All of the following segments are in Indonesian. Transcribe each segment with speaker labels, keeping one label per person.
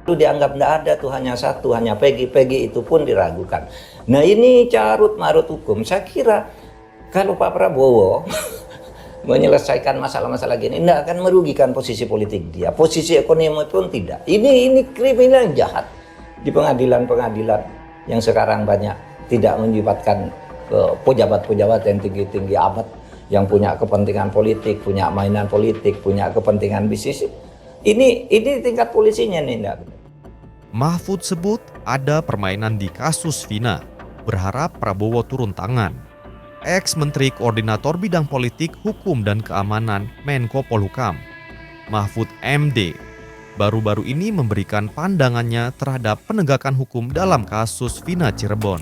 Speaker 1: Itu dianggap tidak ada tuh, hanya satu, hanya Peggy itu pun diragukan. Nah ini carut marut hukum. Saya kira kalau Pak Prabowo menyelesaikan masalah-masalah gini tidak akan merugikan posisi politik dia, posisi ekonomi pun tidak. Ini kriminal yang jahat di pengadilan-pengadilan yang sekarang banyak tidak melibatkan pejabat-pejabat yang tinggi-tinggi amat yang punya kepentingan politik, punya mainan politik, punya kepentingan bisnis. Ini tingkat polisinya nih.
Speaker 2: Mahfud sebut ada permainan di kasus Vina, berharap Prabowo turun tangan. Ex-Menteri Koordinator Bidang Politik, Hukum dan Keamanan Menko Polhukam, Mahfud MD, baru-baru ini memberikan pandangannya terhadap penegakan hukum dalam kasus Vina Cirebon.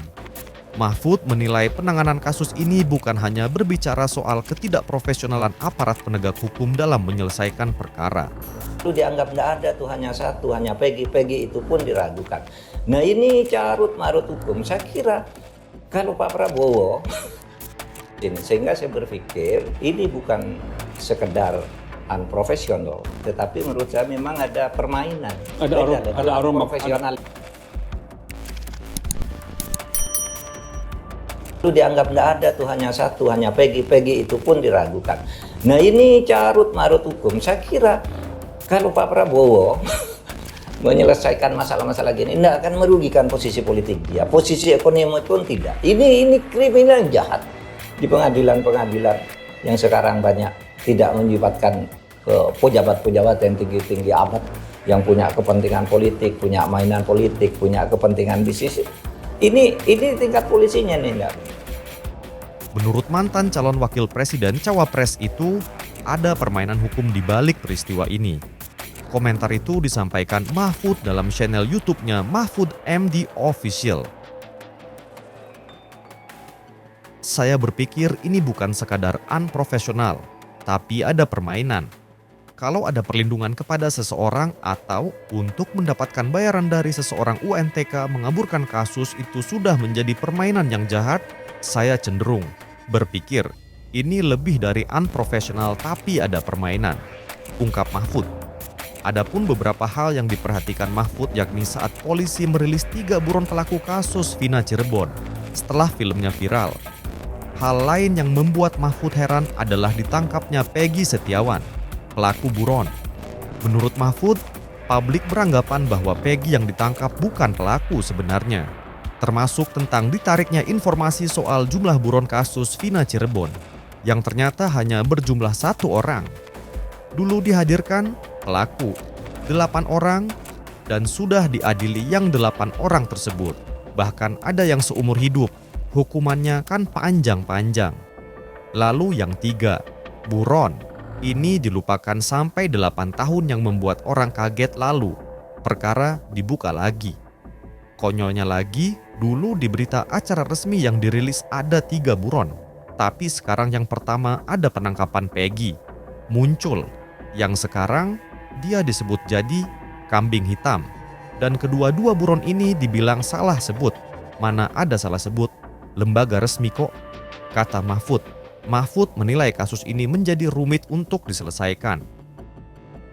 Speaker 2: Mahfud menilai penanganan kasus ini bukan hanya berbicara soal ketidakprofesionalan aparat penegak hukum dalam menyelesaikan perkara.
Speaker 1: Itu dianggap tidak ada tuh, hanya satu, hanya Peggy itu pun diragukan. Nah ini carut marut hukum. Saya kira kalau Pak Prabowo ini, sehingga saya berpikir ini bukan sekedar unprofesional, tetapi menurut saya memang ada permainan.
Speaker 3: Ada aroma
Speaker 1: profesional. Itu dianggap tidak ada tuh, hanya satu, hanya Peggy itu pun diragukan. Nah ini carut marut hukum. Saya kira kalau Pak Prabowo menyelesaikan masalah-masalah gini tidak akan merugikan posisi politik dia, posisi ekonomi pun tidak. Ini kriminal yang jahat di pengadilan-pengadilan yang sekarang banyak tidak melibatkan pejabat-pejabat yang tinggi-tinggi amat yang punya kepentingan politik, punya mainan politik, punya kepentingan bisnis. Ini tingkat polisinya nih.
Speaker 2: Menurut mantan calon wakil presiden cawapres itu, ada permainan hukum di balik peristiwa ini. Komentar itu disampaikan Mahfud dalam channel YouTube-nya Mahfud MD Official. Saya berpikir ini bukan sekadar unprofesional, tapi ada permainan. Kalau ada perlindungan kepada seseorang atau untuk mendapatkan bayaran dari seseorang UNTK mengaburkan kasus itu sudah menjadi permainan yang jahat, saya cenderung berpikir ini lebih dari unprofesional tapi ada permainan, ungkap Mahfud. Adapun beberapa hal yang diperhatikan Mahfud yakni saat polisi merilis 3 buron pelaku kasus Vina Cirebon setelah filmnya viral. Hal lain yang membuat Mahfud heran adalah ditangkapnya Peggy Setiawan, pelaku buron. Menurut Mahfud, publik beranggapan bahwa Peggy yang ditangkap bukan pelaku sebenarnya, termasuk tentang ditariknya informasi soal jumlah buron kasus Vina Cirebon, yang ternyata hanya berjumlah 1 orang. Dulu dihadirkan pelaku 8 orang dan sudah diadili yang 8 orang tersebut. Bahkan ada yang seumur hidup, hukumannya kan panjang-panjang. Lalu yang 3, buron. Ini dilupakan sampai 8 tahun yang membuat orang kaget lalu perkara dibuka lagi. Konyolnya lagi, dulu di berita acara resmi yang dirilis ada 3 buron. Tapi sekarang yang pertama ada penangkapan Peggy. Muncul. Yang sekarang dia disebut jadi kambing hitam. Dan kedua-dua buron ini dibilang salah sebut. Mana ada salah sebut, lembaga resmi kok, kata Mahfud. Mahfud menilai kasus ini menjadi rumit untuk diselesaikan.